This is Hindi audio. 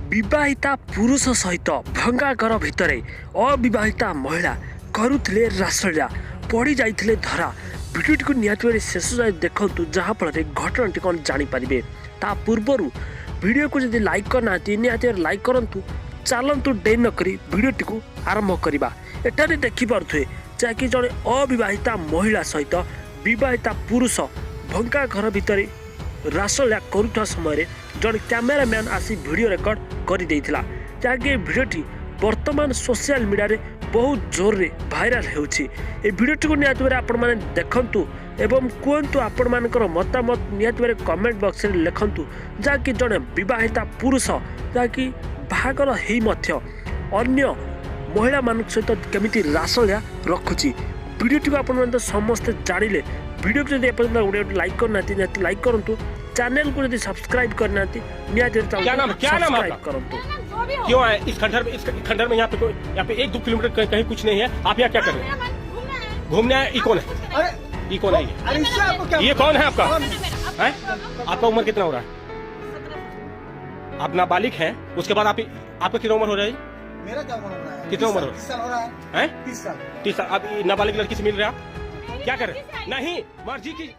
विवाहिता पुरुष सहित भंगा घर भितर अविवाहिता महिला करुले रासलीला पड़ जाते धरा। भिडियोटी को निहाती शेष जाए देखूँ जहाँफल घटनाटी कौन जानीपारे। ता पूर्वर वीडियो को जब लाइक करना निहाती लाइक करूँ। चलतु डे नक भिडियोटी को आरंभ करवा। एठारे देखिपे जहाँकि जड़े अविवाहिता महिला सहित विवाहिता पुरुष भंगा घर भितर रासलीला करुवा समय जड़े कैमेरामैन आसी वीडियो रेकर्ड कर देइथिला। जहाँकि भिडियोटी वर्तमान सोशल मीडिया रे बहुत जोर रे भाइराल होउछि। ए भिडियोटी को निहाती आपण माने देखंतु एवं कहतु आपण मानकर मतामत निहाती कमेंट बॉक्स रे लिखंतु। जहाँकि जड़े विवाहिता पुरुष जहाँकि बाहागर हेई मध्य अन्य महिला मान सहित केमिति रासलीला रखुछि। भिडियोटी को आपण माने समस्त जानिले। वीडियो को जब एपर्यंत लाइक करना लाइक करूँ। चैनल को यदि सब्सक्राइब करना क्या नाम है करूँ। क्यों आए इस खंडर में? यहाँ पे 1-2 किलोमीटर कहीं कुछ नहीं है। आप यहाँ क्या कर रहे हैं? घूमने आए। ये कौन है? ये कौन है? ये कौन है आपका? है? आपका उम्र कितना हो रहा है? आप नाबालिग हैं। उसके बाद आपका कितना उम्र हो रहा है? मेरा क्या उम्र हो रहा है? कितना उम्र हो 30 साल हो रहा है? 30 साल। 30 साल। आप नाबालिग लड़की से मिल रहे हैं? आप क्या कर रहे हैं? नहीं, मर्जी की